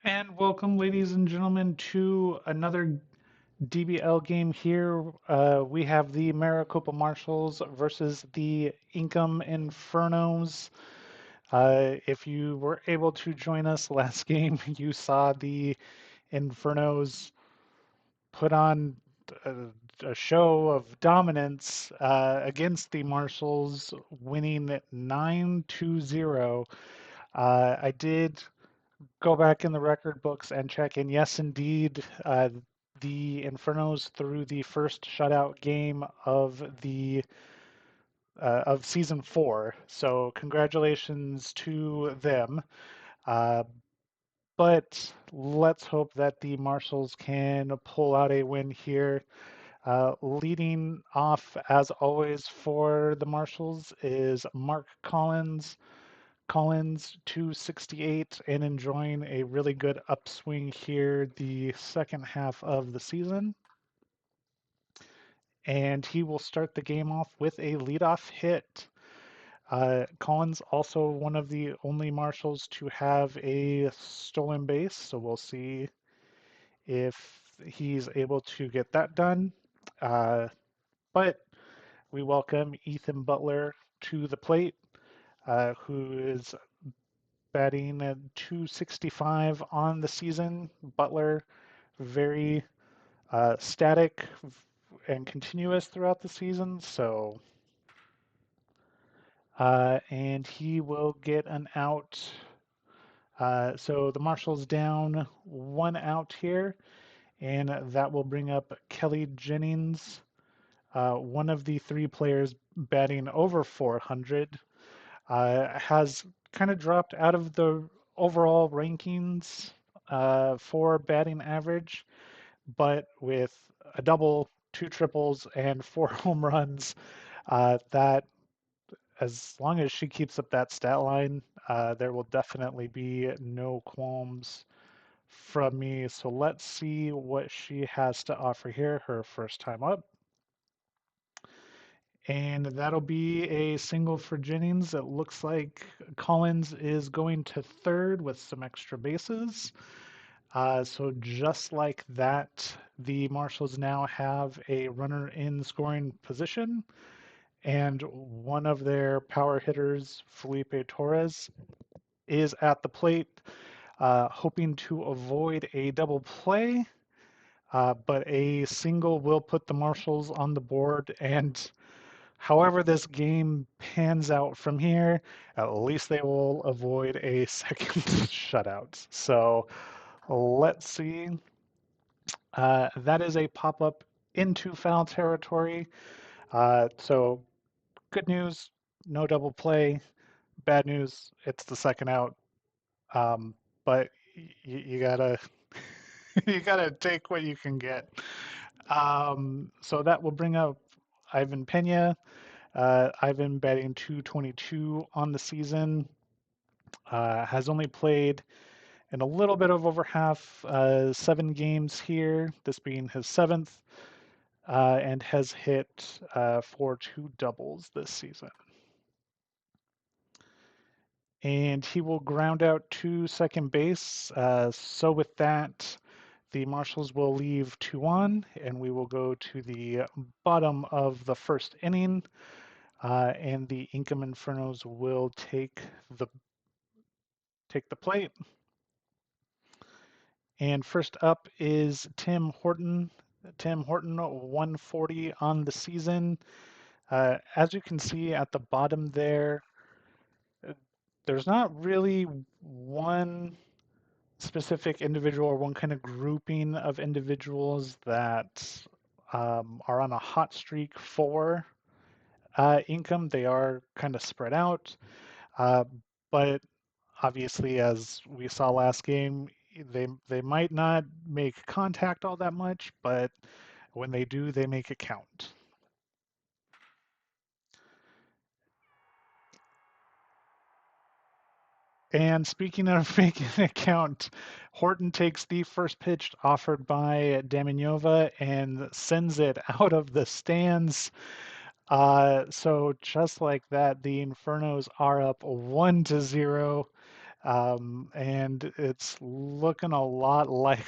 And welcome, ladies and gentlemen, to another DBL game here. We have the Maricopa Marshals versus the Inkom Infernos. If you were able to join us last game, you saw the Infernos put on a, a show of dominance against the Marshals, winning 9-0. I did go back in the record books and check, and yes, indeed, the Infernos threw the first shutout game of season 4. So congratulations to them. Uh, but let's hope that the Marshals can pull out a win here. Leading off, as always, for the Marshals is Mark Collins 268 and enjoying a really good upswing here the second half of the season. And he will start the game off with a leadoff hit. Collins also one of the only Marshals to have a stolen base, so we'll see if he's able to get that done. But we welcome Ethan Butler to the plate, who is batting at 265 on the season. Butler, very static and continuous throughout the season. So, and he will get an out. So the Marshals down 1 out here, and that will bring up Kelly Jennings, one of the 3 players batting over 400. Has kind of dropped out of the overall rankings for batting average, but with a double, 2 triples, and 4 home runs, that as long as she keeps up that stat line, there will definitely be no qualms from me. So let's see what she has to offer here, her first time up. And that'll be a single for Jennings. It looks like Collins is going to third with some extra bases. So just like that, the Marshals now have a runner in scoring position, and one of their power hitters, Felipe Torres, is at the plate, hoping to avoid a double play. But a single will put the Marshals on the board, and however this game pans out from here, at least they will avoid a second shutout. So let's see. That is a pop-up into foul territory. So good news, no double play. Bad news, it's the second out. Um, but you gotta you gotta take what you can get. So that will bring up Ivan Pena. Ivan batting 222 on the season. Has only played in a little bit of over half, 7 games here, this being his seventh, and has hit for 2 doubles this season. And he will ground out to second base. So with that, the Marshals will leave 2 on, and we will go to the bottom of the first inning, and the Inkom Infernos will take the plate. And first up is Tim Horton. Tim Horton, 140 on the season. As you can see at the bottom there, there's not really one specific individual or one kind of grouping of individuals that are on a hot streak for Inkom. They are kind of spread out, uh, but obviously, as we saw last game, they might not make contact all that much, but when they do, they make it count. And speaking of making it count, Horton takes the first pitch offered by Damianova and sends it out of the stands. So just like that, the Infernos are up 1-0. And it's looking a lot like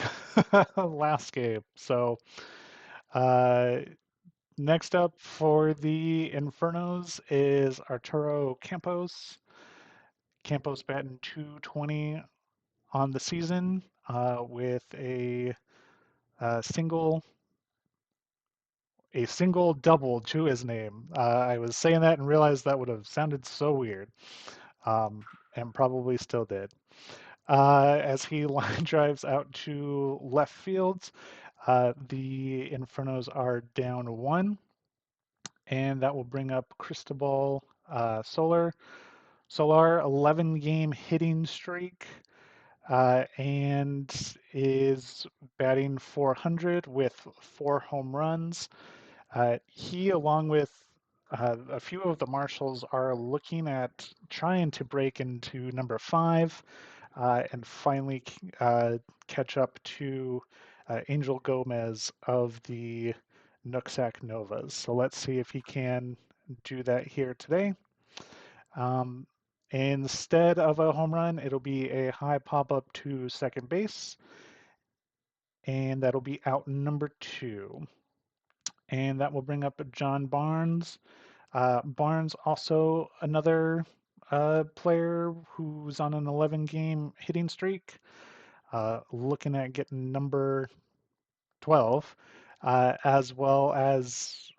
last game. So uh, next up for the Infernos is Arturo Campos. Campos batting 220 on the season, with single a single double to his name. I was saying that and realized that would have sounded so weird, um, and probably still did. As he line drives out to left field, the Infernos are down 1, and that will bring up Cristobal Solar. Solar, 11-game hitting streak, and is batting 400 with 4 home runs. He, along with a few of the Marshals, are looking at trying to break into number 5, and finally catch up to Angel Gomez of the Nooksack Novas. So let's see if he can do that here today. Um, Instead of a home run, it'll be a high pop up to second base, and that'll be out number 2. And that will bring up John Barnes. Barnes, also another player who's on an 11-game hitting streak, looking at getting number 12, as well as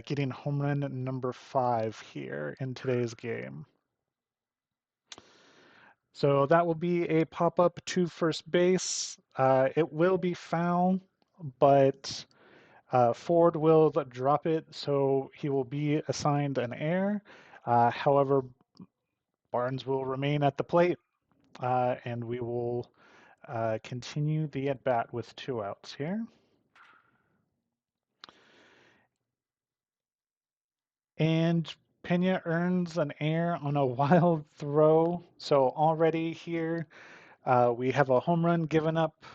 getting home run number 5 here in today's game. So that will be a pop-up to first base. It will be foul, but Ford will drop it, so he will be assigned an error. However, Barnes will remain at the plate, and we will continue the at-bat with 2 outs here. And Pena earns an error on a wild throw. So already here, we have a home run given up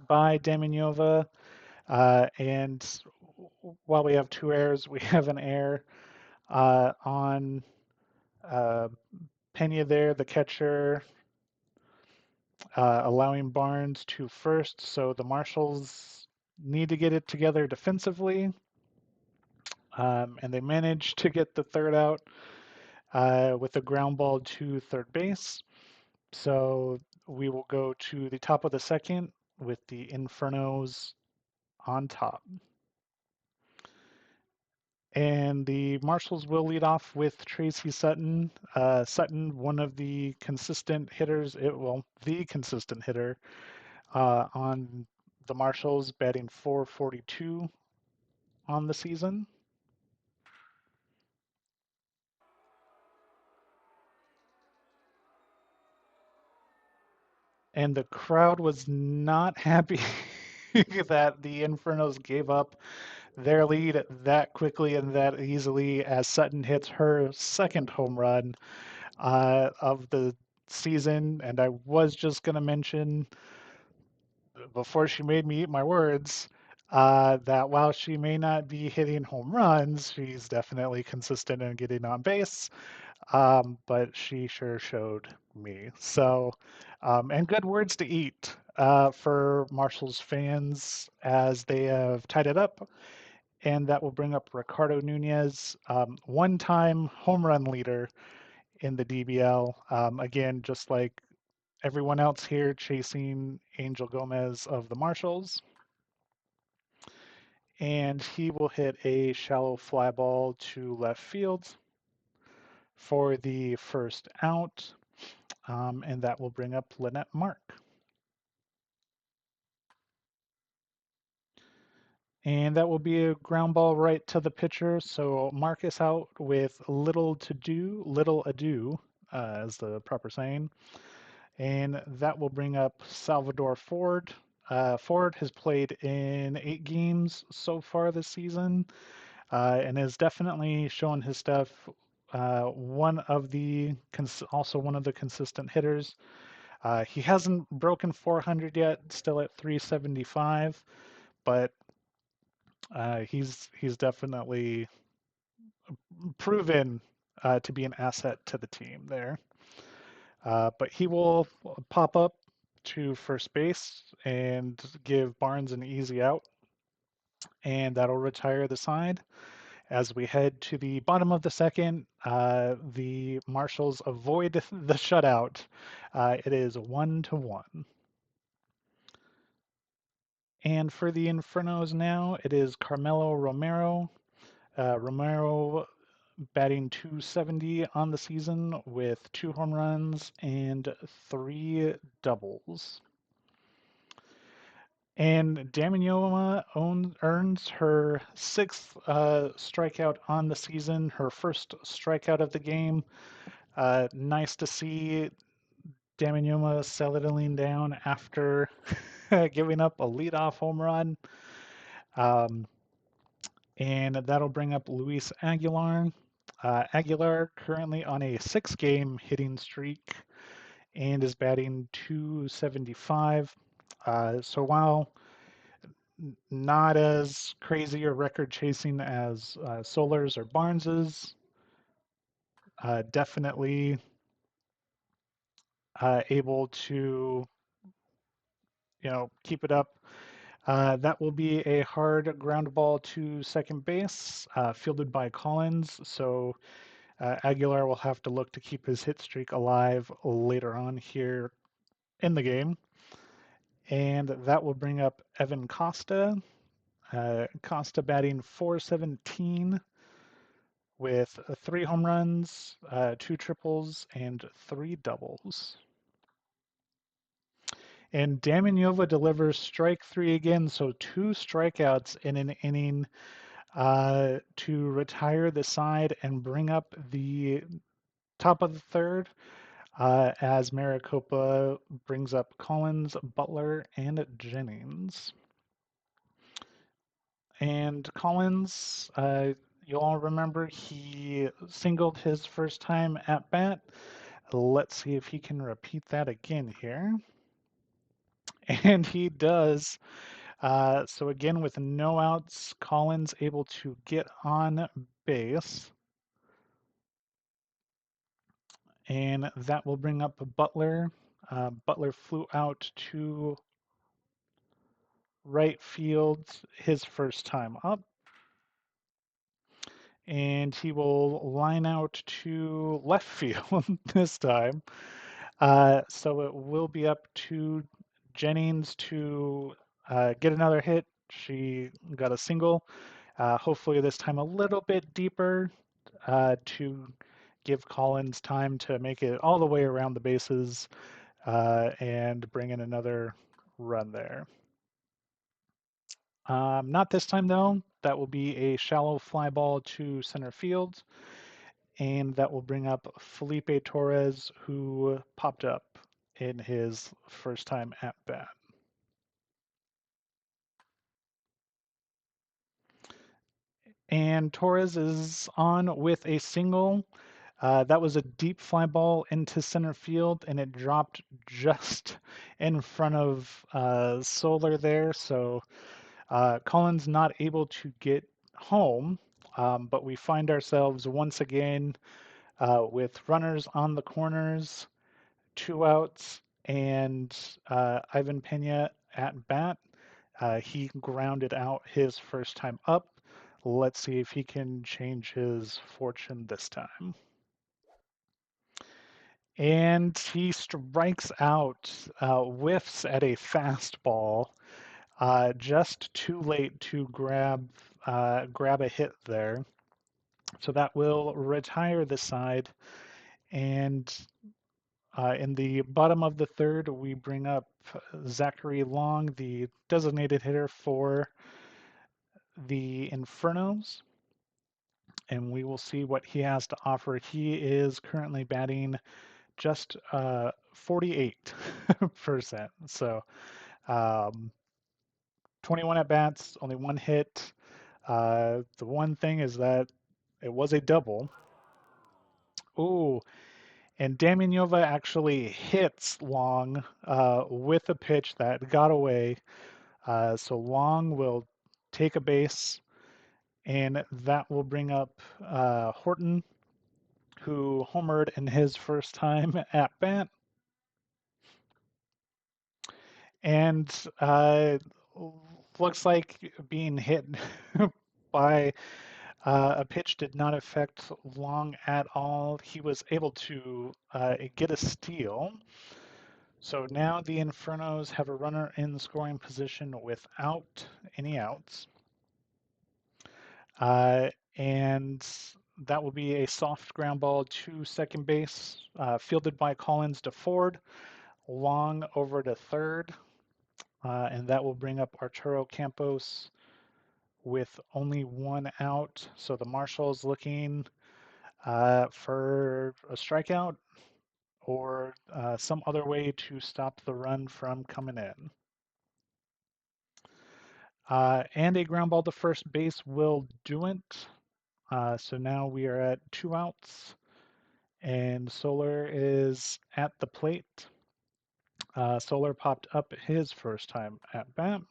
by Damianova. And while we have 2 errors, we have an error. on uh, Pena there, the catcher, allowing Barnes to first. So the Marshals need to get it together defensively, and they managed to get the third out with a ground ball to third base. So we will go to the top of the second with the Infernos on top. And the Marshals will lead off with Tracy Sutton. Sutton, one of the consistent hitters, well, the consistent hitter on the Marshals, batting 442 on the season. And the crowd was not happy that the Infernos gave up their lead that quickly and that easily as Sutton hits her second home run of the season. And I was just going to mention before she made me eat my words that while she may not be hitting home runs, she's definitely consistent in getting on base. But she sure showed me. So, and good words to eat for Marshall's fans as they have tied it up. And that will bring up Ricardo Nunez, one-time home run leader in the DBL. Again, just like everyone else here, chasing Angel Gomez of the Marshals. And he will hit a shallow fly ball to left field for the first out. And that will bring up Lynette Mark. And that will be a ground ball right to the pitcher. So Marcus out with little ado, is the proper saying. And that will bring up Salvador Ford. Ford has played in 8 games so far this season and has definitely shown his stuff. Also one of the consistent hitters. He hasn't broken 400 yet, still at 375, but he's definitely proven to be an asset to the team there. But he will pop up to first base and give Barnes an easy out, and that'll retire the side. As we head to the bottom of the second, the Marshals avoid the shutout. It is 1-1. And for the Infernos now, it is Carmelo Romero. Romero batting 270 on the season with 2 home runs and 3 doubles. And Damianoma earns her sixth strikeout on the season, her first strikeout of the game. Nice to see Damianoma settling down after giving up a leadoff home run. And that'll bring up Luis Aguilar. Aguilar currently on a 6-game hitting streak and is batting 275. So while not as crazy or record chasing as Solars or Barnes's, definitely able to keep it up. That will be a hard ground ball to second base, fielded by Collins. So Aguilar will have to look to keep his hit streak alive later on here in the game. And that will bring up Evan Costa. Costa batting 417 with 3 home runs, 2 triples, and 3 doubles. And Damianova delivers strike 3 again, so 2 strikeouts in an inning to retire the side and bring up the top of the third as Maricopa brings up Collins, Butler, and Jennings. And Collins, you all remember he singled his first time at bat. Let's see if he can repeat that again here. And he does. So again, with no outs, Collins able to get on base. and that will bring up Butler. Butler flew out to right field his first time up, and he will line out to left field this time. So it will be up to Jennings to get another hit. She got a single. Hopefully this time a little bit deeper to give Collins time to make it all the way around the bases and bring in another run there. Not this time though. That will be a shallow fly ball to center field, and that will bring up Felipe Torres, who popped up in his first time at bat. And Torres is on with a single. That was a deep fly ball into center field, and it dropped just in front of Solar there. So Collins not able to get home, but we find ourselves once again with runners on the corners, 2 outs, and Ivan Pena at bat. He grounded out his first time up. Let's see if he can change his fortune this time. And he strikes out, whiffs at a fastball, just too late to grab a hit there. So that will retire the side. And in the bottom of the third, we bring up Zachary Long, the designated hitter for the Infernos, and we will see what he has to offer. He is currently batting just 48%. So 21 at bats, only one hit. The one thing is that it was a double. Ooh, and Damianova actually hits Long with a pitch that got away. So Long will take a base, and that will bring up Horton, who homered in his first time at bat. And looks like being hit by a pitch did not affect Long at all. He was able to get a steal. So now the Infernos have a runner in scoring position without any outs. And that will be a soft ground ball to second base, fielded by Collins to Ford, Long over to third, and that will bring up Arturo Campos with only 1 out. So the Marshals looking for a strikeout or some other way to stop the run from coming in. And a ground ball to first base will do it. So now we are at 2 outs, and Solar is at the plate. Solar popped up his first time at bat,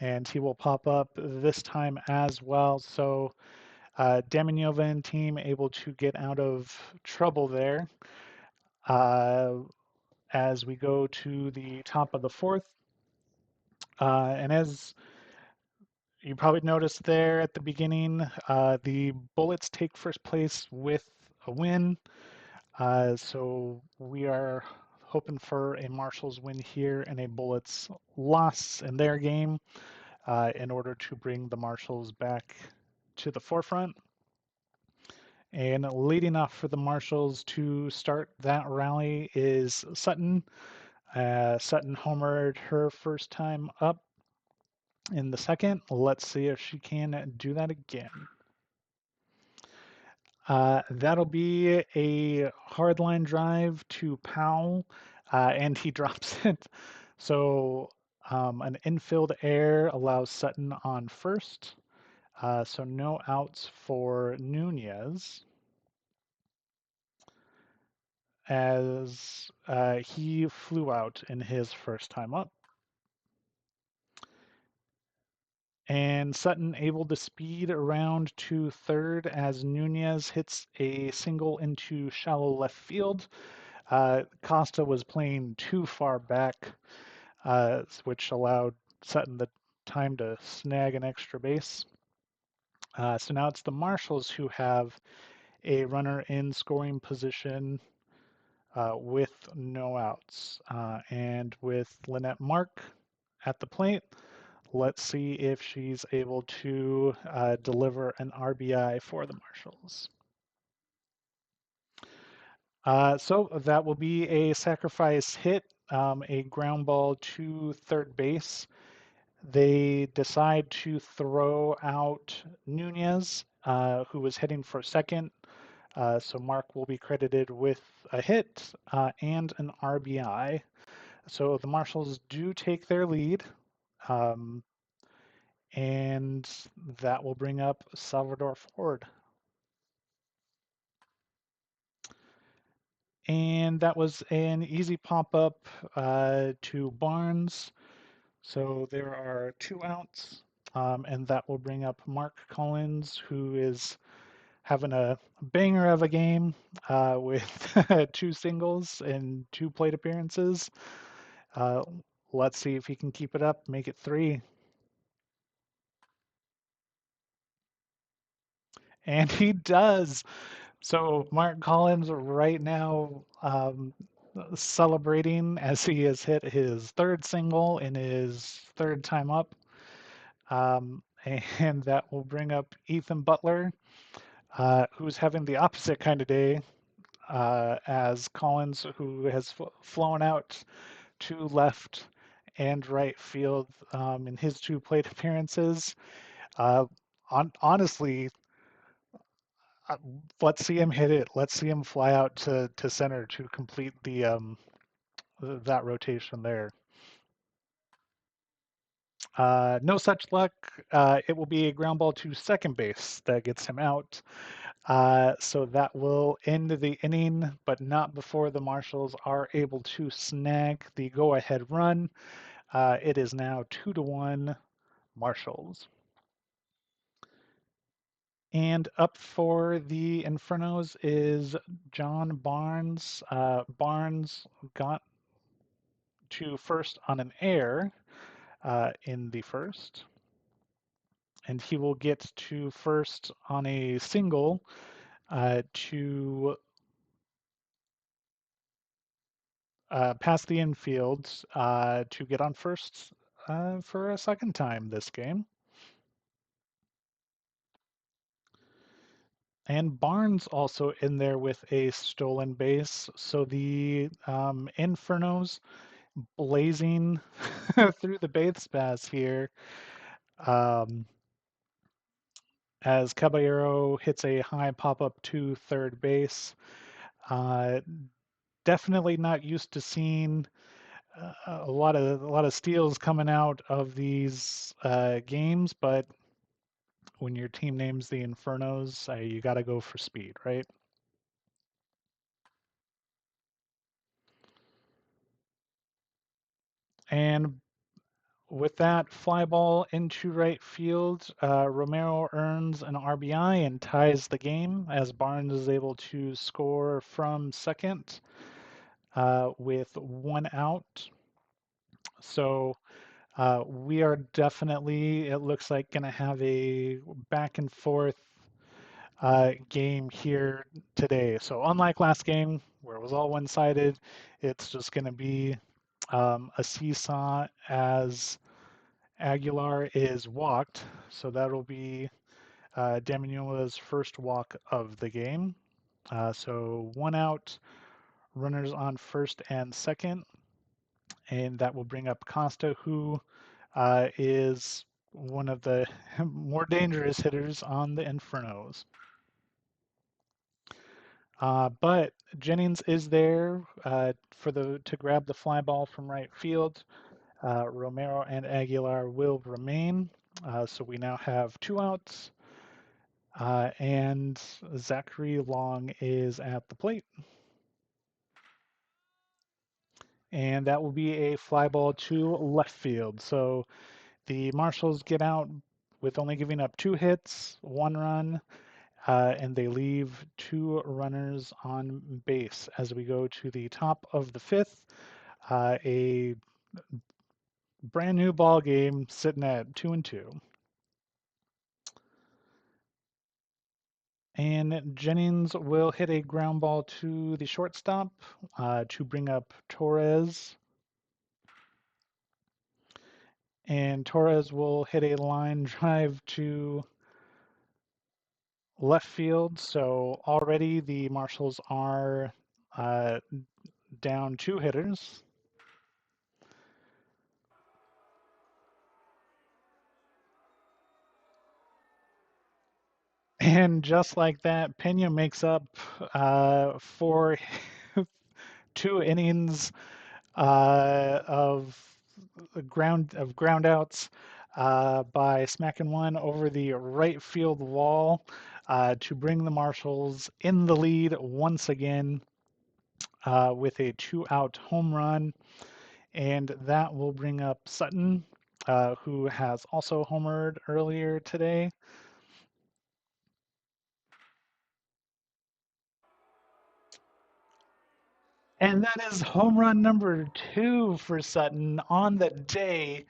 and he will pop up this time as well. So Damianova and team able to get out of trouble there. As we go to the top of the fourth, and as you probably noticed there at the beginning, the Bullets take first place with a win. So we are hoping for a Marshals win here and a Bullets loss in their game in order to bring the Marshals back to the forefront. And leading off for the Marshals to start that rally is Sutton. Sutton homered her first time up in the second. Let's see if she can do that again. That'll be a hardline drive to Powell, and he drops it. So an infield air allows Sutton on first. So no outs for Nunez as he flew out in his first time up. And Sutton able to speed around to third as Nunez hits a single into shallow left field. Costa was playing too far back, which allowed Sutton the time to snag an extra base. So now it's the Marshals who have a runner in scoring position with no outs. And with Lynette Mark at the plate, let's see if she's able to deliver an RBI for the Marshals. So that will be a sacrifice hit, a ground ball to third base. They decide to throw out Nunez, who was heading for second. So Mark will be credited with a hit and an RBI. So the Marshals do take their lead, um, and that will bring up Salvador Ford. And that was an easy pop up to Barnes. So there are 2 outs, and that will bring up Mark Collins, who is having a banger of a game with 2 singles and 2 plate appearances. Uh, let's see if he can keep it up, make it 3. And he does. So Mark Collins right now celebrating as he has hit his 3rd single in his 3rd time up. And that will bring up Ethan Butler, who's having the opposite kind of day as Collins, who has flown out to left and right field in his 2 plate appearances. Uh, Honestly, uh, let's see him hit it. Let's see him fly out to center to complete that rotation there. No such luck. It will be a ground ball to second base that gets him out. So that will end the inning, but not before the Marshals are able to snag the go-ahead run. It is now 2-1 Marshals. And up for the Infernos is John Barnes. Barnes got to first on an air in the first, and he will get to first on a single to pass the infield to get on first for a second time this game. And Barnes also in there with a stolen base. So the Infernos blazing through the base paths here um, as Caballero hits a high pop up to third base. Uh, Definitely not used to seeing a lot of steals coming out of these games, but when your team names the Infernos, you got to go for speed, right? And with that fly ball into right field, Romero earns an RBI and ties the game as Barnes is able to score from second with 1 out. So we are definitely, it looks like, going to have a back and forth game here today. So unlike last game where it was all one-sided, it's just going to be a seesaw as Aguilar is walked. So that'll be Damiola's first walk of the game. So 1 out, runners on first and second, and that will bring up Costa, who is one of the more dangerous hitters on the Infernos. But Jennings is there to grab the fly ball from right field. Romero and Aguilar will remain. So we now have 2 outs, and Zachary Long is at the plate. And that will be a fly ball to left field. So the Marshals get out with only giving up 2 hits, 1 run, and they leave 2 runners on base. As we go to the top of the 5th, a brand new ball game sitting at 2-2. And Jennings will hit a ground ball to the shortstop to bring up Torres. And Torres will hit a line drive to left field. So already the Marshals are uh, down 2 hitters. And just like that, Pena makes up for 2 innings of ground outs by smacking one over the right field wall to bring the Marshals in the lead once again with a 2-out home run, and that will bring up Sutton, who has also homered earlier today. And that is home run number 2 for Sutton on the day,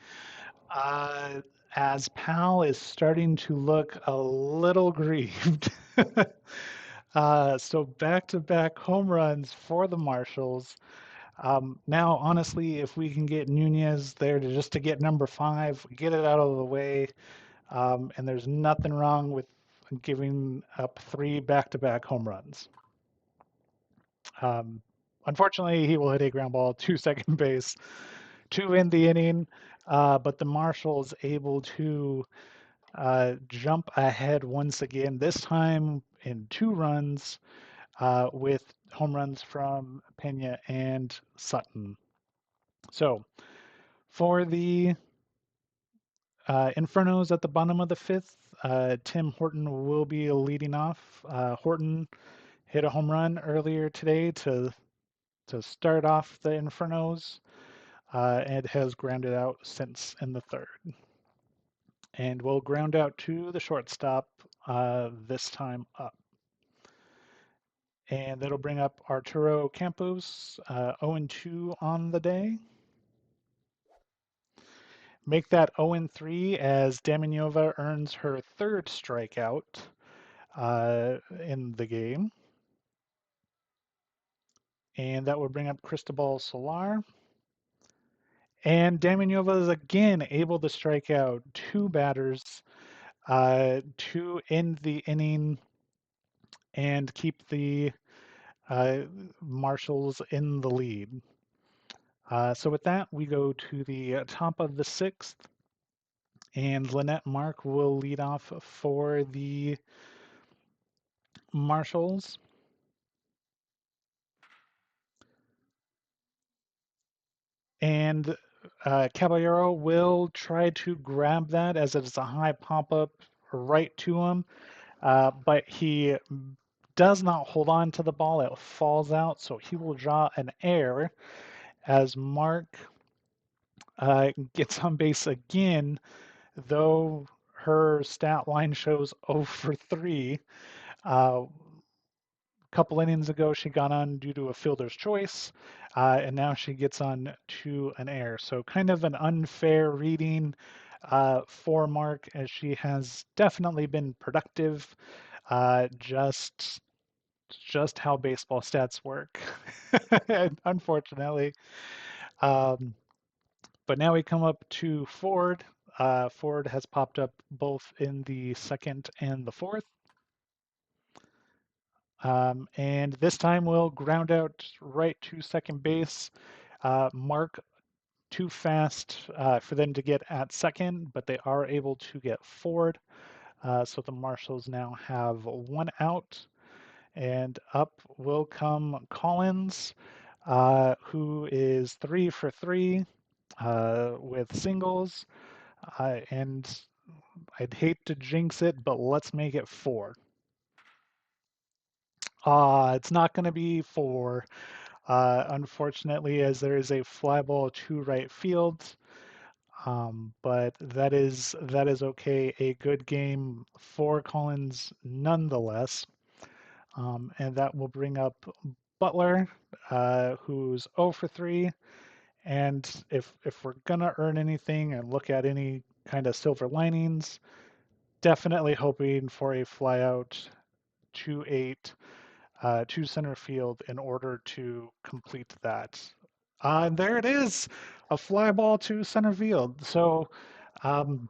uh, as Pal is starting to look a little grieved. So back-to-back home runs for the Marshals. Now, honestly, if we can get Nunez there to just to get number 5, get it out of the way, and there's nothing wrong with giving up 3 back-to-back home runs. Um, Unfortunately, he will hit a ground ball to second base to end the inning, but the Marshals able to jump ahead once again, this time in 2 runs with home runs from Pena and Sutton. So for the Infernos at the bottom of the 5th, Tim Horton will be leading off. Horton hit a home run earlier today to start off the Infernos, and has grounded out since in the 3rd. And will ground out to the shortstop this time up. And that'll bring up Arturo Campos, 0-2 on the day. Make that 0-3 as Damianova earns her 3rd strikeout in the game. And that will bring up Cristobal Solar. And Damianova is again able to strike out 2 batters to end the inning and keep the Marshals in the lead. So with that, we go to the top of the 6th, and Lynette Mark will lead off for the Marshals. And Caballero will try to grab that as it is a high pop-up right to him, but he does not hold on to the ball. It falls out, so he will draw an error as Mark gets on base again, though her stat line shows 0 for 3. A couple innings ago, she got on due to a fielder's choice, and now she gets on to an error. So kind of an unfair reading for Mark, as she has definitely been productive. Just how baseball stats work, unfortunately. Um, but now we come up to Ford. Ford has popped up both in the 2nd and the 4th. And this time we'll ground out right to second base. Mark too fast for them to get at second, but they are able to get Ford. So the Marshals now have 1 out. And up will come Collins, who is 3 for 3 with singles. And I'd hate to jinx it, but let's make it 4. It's not going to be 4, unfortunately, as there is a fly ball to right field. But that is okay. A good game for Collins nonetheless. And that will bring up Butler, who's 0 for 3. And if we're gonna earn anything and look at any kind of silver linings, definitely hoping for a flyout 2-8 to center field in order to complete that. And there it is, a fly ball to center field. So um,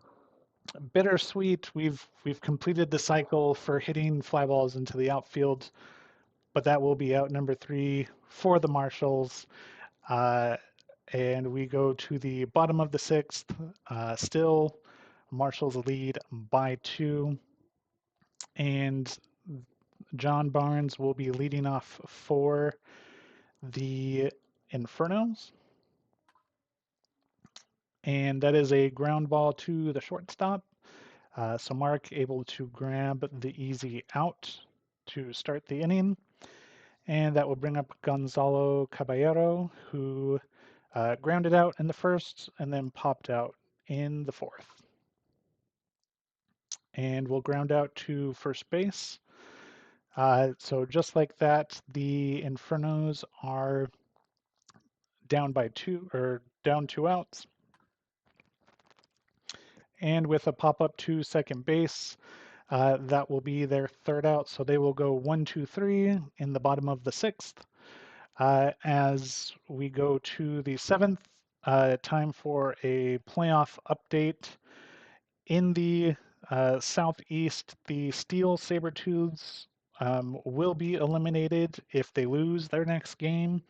bittersweet. We've completed the cycle for hitting fly balls into the outfield, but that will be out number 3 for the Marshals. Uh, and we go to the bottom of the 6th. Still, Marshals lead by 2, and John Barnes will be leading off for the Infernos, and that is a ground ball to the shortstop. So Mark able to grab the easy out to start the inning, and that will bring up Gonzalo Caballero, who grounded out in the first and then popped out in the fourth. And we'll ground out to first base. So just like that, the Infernos are down by 2 or down 2 outs. And with a pop up to second base, that will be their third out. So they will go 1, 2, 3 in the bottom of the 6th. As we go to the 7th, time for a playoff update. In the Southeast, the Steel Sabretooths will be eliminated if they lose their next game,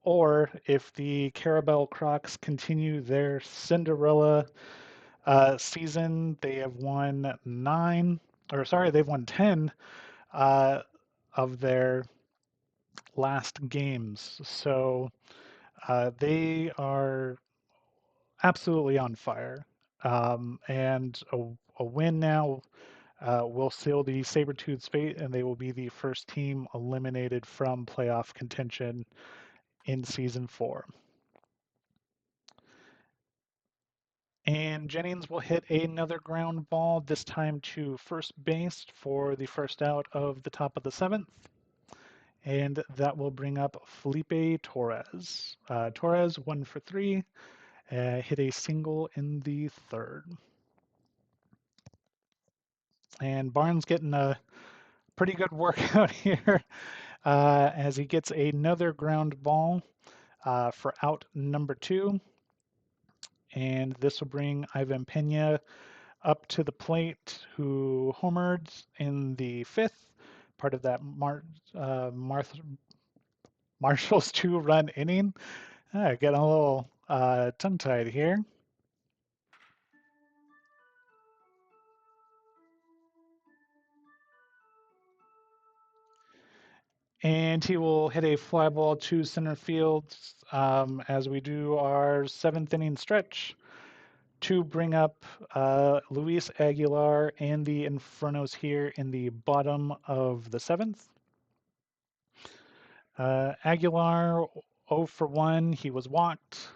or if the Carabel Crocs continue their Cinderella season. They have won 10 uh, of their last games. So they are absolutely on fire. And a win now will seal the Sabretooths' fate, and they will be the first team eliminated from playoff contention in season 4. And Jennings will hit another ground ball, this time to first base for the first out of the top of the 7th. And that will bring up Felipe Torres. Torres, 1 for 3, hit a single in the third. And Barnes getting a pretty good workout here as he gets another ground ball for out number 2. And this will bring Ivan Pena up to the plate, who homered in the 5th, part of that Marshall's 2-run inning. Getting a little tongue-tied here. And he will hit a fly ball to center field as we do our 7th inning stretch to bring up Luis Aguilar and the Infernos here in the bottom of the 7th. Aguilar 0 for 1. He was walked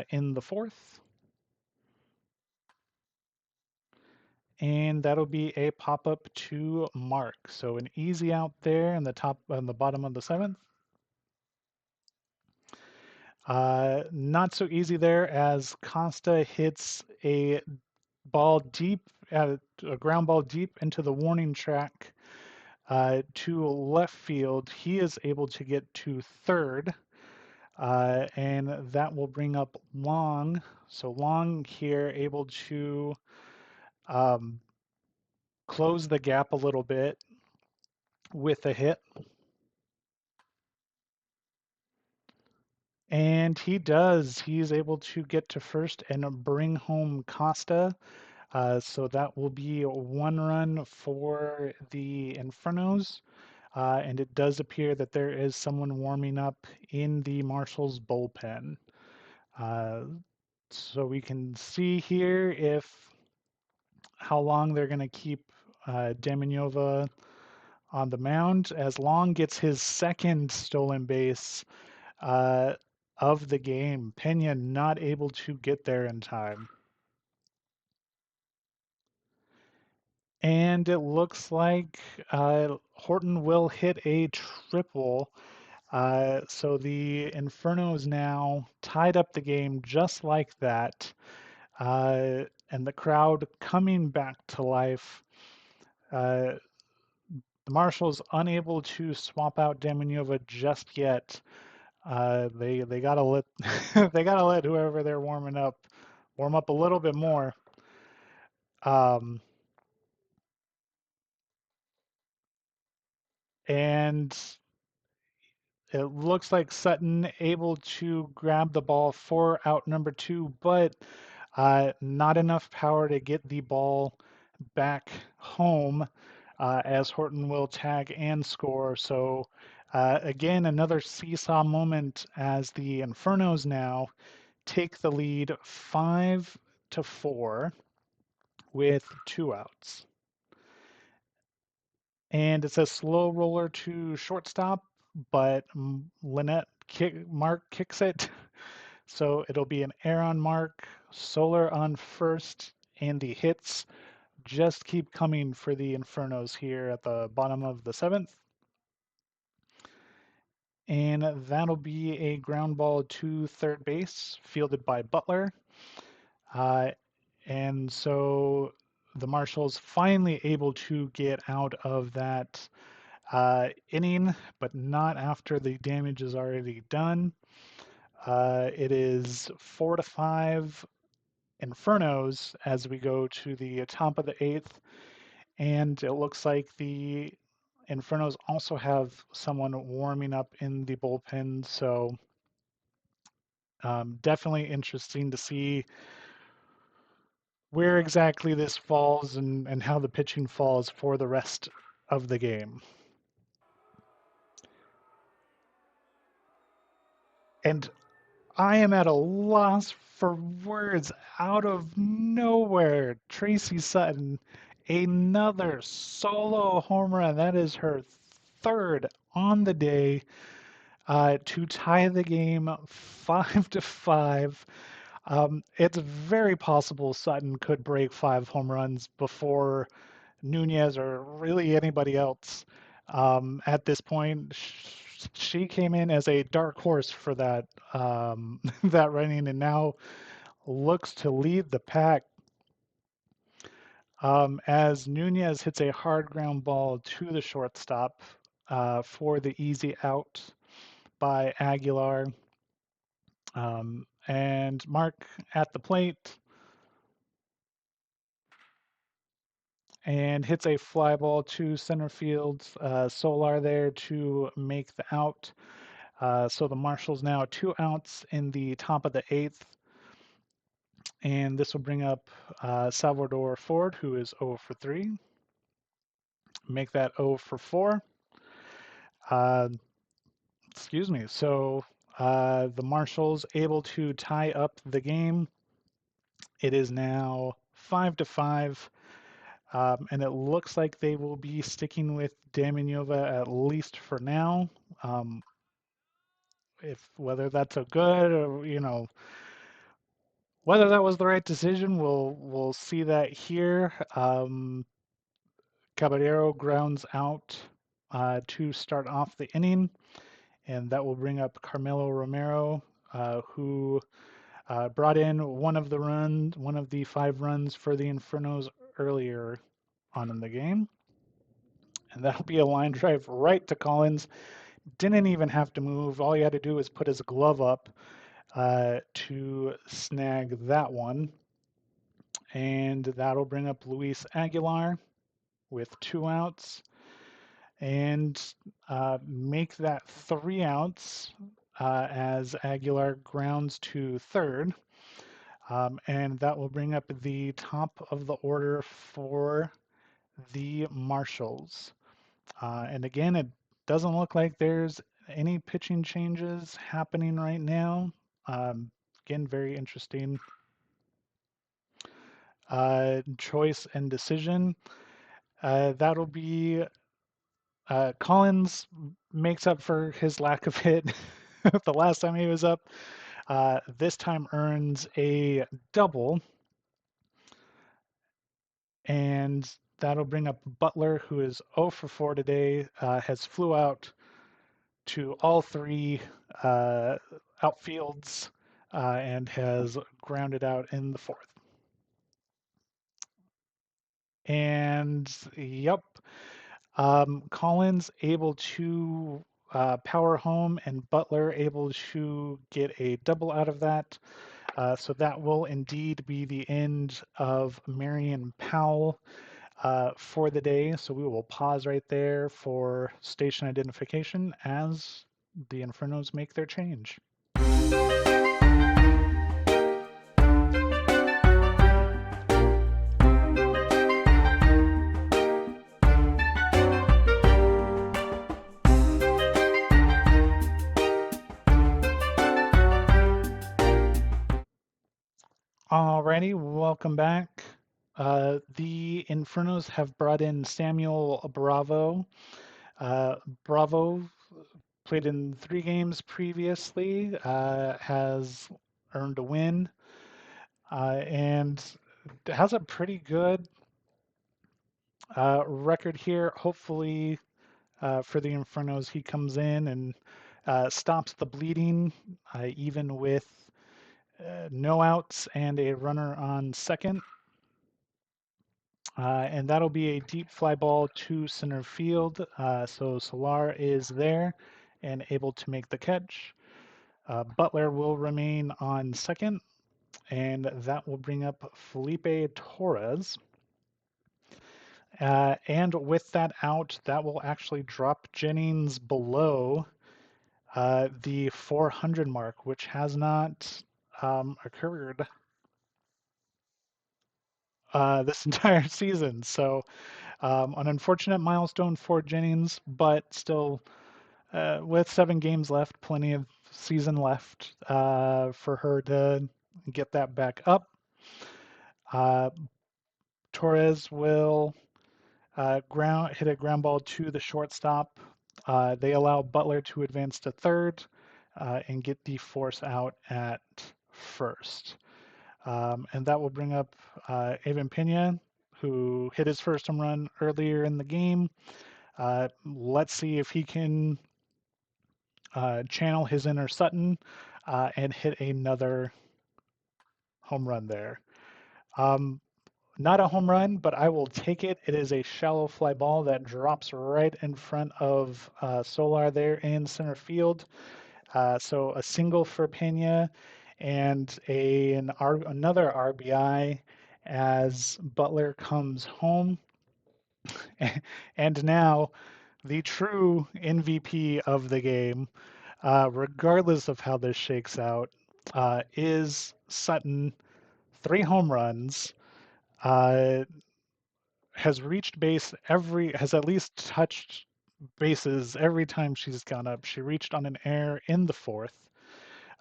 in the 4th. And that'll be a pop-up to Mark. So an easy out there in the bottom of the 7th. Not so easy there as Costa hits a ground ball deep into the warning track to left field. He is able to get to third, and that will bring up Long. So Long here able to um, close the gap a little bit with a hit. And he does. He's able to get to first and bring home Costa. So that will be 1 run for the Infernos. And it does appear that there is someone warming up in the Marshals bullpen. So we can see here how long they're going to keep Demyanova on the mound. As Long gets his second stolen base of the game. Pena not able to get there in time. And it looks like Horton will hit a triple. So the Infernos now tied up the game just like that. And the crowd coming back to life. Uh, the Marshals unable to swap out Demidova just yet. They gotta let they gotta let whoever they're warming up warm up a little bit more. Um, and it looks like Sutton able to grab the ball for out number two, but not enough power to get the ball back home as Horton will tag and score. So again, another seesaw moment as the Infernos now take the lead 5-4 with two outs. And it's a slow roller to shortstop, but Mark kicks it. So it'll be an error on Mark, Solar on first, and the hits just keep coming for the Infernos here at the bottom of the seventh. And that'll be a ground ball to third base, fielded by Butler. Uh, and so the Marshals finally able to get out of that inning, but not after the damage is already done. It is 4-5 Infernos as we go to the top of the eighth, and it looks like the Infernos also have someone warming up in the bullpen, so definitely interesting to see where exactly this falls and how the pitching falls for the rest of the game. And I am at a loss for words. Out of nowhere, Tracy Sutton, another solo home run. That is her third on the day to tie the game 5-5. It's very possible Sutton could break 5 home runs before Nunez or really anybody else. At this point, she came in as a dark horse for that that running, and now looks to lead the pack as Nunez hits a hard ground ball to the shortstop for the easy out by Aguilar. And Mark at the plate and hits a fly ball to center field. Solar there to make the out. So the Marshals now 2 outs in the top of the eighth. And this will bring up Salvador Ford, who is 0 for 3. Make that 0 for 4. Uh, excuse me. So the Marshals able to tie up the game. It is now 5-5. And it looks like they will be sticking with Damianova at least for now. If whether that's a good or whether that was the right decision, we'll see that here. Caballero grounds out to start off the inning, and that will bring up Carmelo Romero, who brought in one of the 5 runs for the Infernos earlier on in the game. And that'll be a line drive right to Collins. Didn't even have to move. All he had to do was put his glove up to snag that one. And that'll bring up Luis Aguilar with 2 outs and make that 3 outs as Aguilar grounds to third. And that will bring up the top of the order for the Marshals. And again, it doesn't look like there's any pitching changes happening right now. Again, very interesting choice and decision. That'll be Collins makes up for his lack of hit the last time he was up. This time earns a double. And That'll bring up Butler, who is 0 for 4 today, has flew out to all three uh, outfields and has grounded out in the fourth. And yep, Collins able to power home and Butler able to get a double out of that. So that will indeed be the end of Marion Powell for the day. So we will pause right there for station identification as the Infernos make their change. Alrighty, welcome back. The Infernos have brought in Samuel Bravo. Bravo played in 3 games previously, has earned a win, and has a pretty good record here. Hopefully, for the Infernos, he comes in and stops the bleeding, even with no outs and a runner on second. And that'll be a deep fly ball to center field. So Solar is there and able to make the catch. Butler will remain on second, and that will bring up Felipe Torres. And with that out, that will actually drop Jennings below the 400 mark, which has not occurred this entire season. So an unfortunate milestone for Jennings, but still with 7 games left, plenty of season left for her to get that back up. Uh, Torres will hit a ground ball to the shortstop. They allow Butler to advance to third and get the force out at first. And that will bring up Evan Pena, who hit his first home run earlier in the game. Let's see if he can channel his inner Sutton and hit another home run there. Not a home run, but I will take it. It is a shallow fly ball that drops right in front of Solar there in center field. So a single for Pena and another RBI as Butler comes home. And now the true MVP of the game, regardless of how this shakes out, is Sutton. 3 home runs, uh, has reached base has at least touched bases every time she's gone up. She reached on an error in the fourth,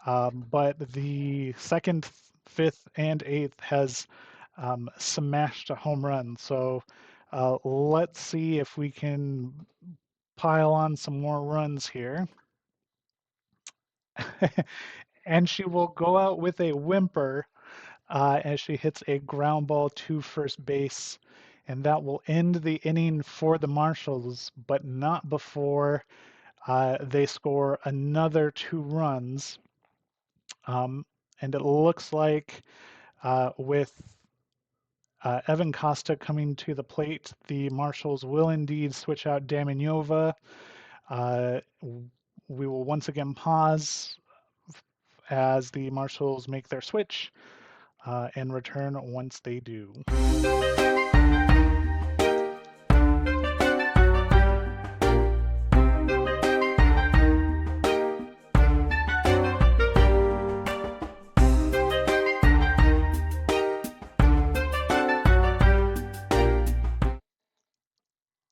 but the second, fifth, and eighth has smashed a home run. So let's see if we can pile on some more runs here. And she will go out with a whimper as she hits a ground ball to first base. And that will end the inning for the Marshals, but not before they score another 2 runs. And it looks like with Evan Costa coming to the plate, the Marshals will indeed switch out Damianova. We will once again pause as the Marshals make their switch and return once they do.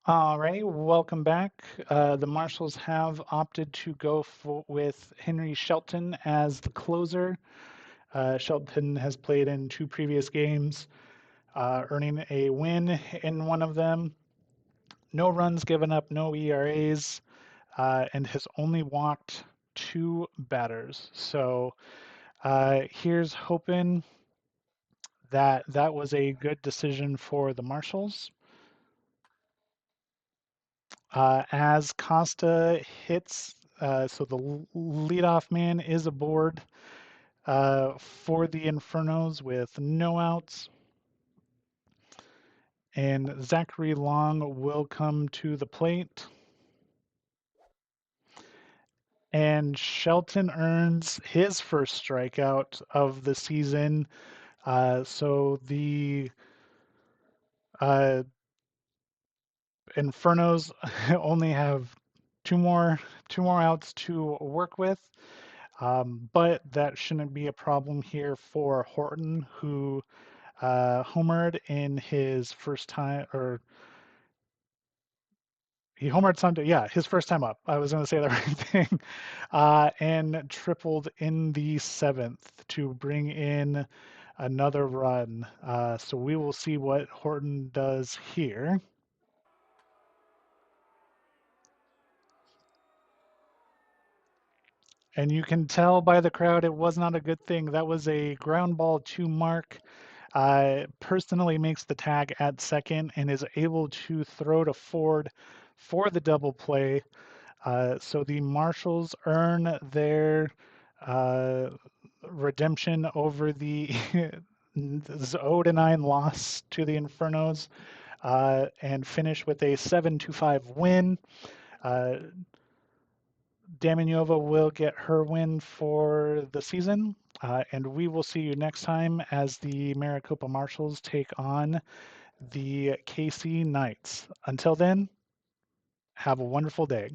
All right, welcome back. The Marshals have opted to go with Henry Shelton as the closer. Shelton has played in 2 previous games, earning a win in one of them. No runs given up, no ERAs, and has only walked 2 batters. So here's hoping that that was a good decision for the Marshals. As Costa hits, so the leadoff man is aboard for the Infernos with no outs. And Zachary Long will come to the plate. And Shelton earns his first strikeout of the season. So the uh, Infernos only have two more two more outs to work with. But that shouldn't be a problem here for Horton, who homered in his first time, or he homered Sunday. Yeah, his first time up. I was going to say the right thing. And tripled in the seventh to bring in another run. So we will see what Horton does here. And you can tell by the crowd it was not a good thing. That was a ground ball to Mark. Personally makes the tag at second and is able to throw to Ford for the double play. So the Marshals earn their uh, redemption over the 0-9 loss to the Infernos and finish with a 7-5 win. Uh, Damianova will get her win for the season. And we will see you next time as the Maricopa Marshals take on the KC Knights. Until then, have a wonderful day.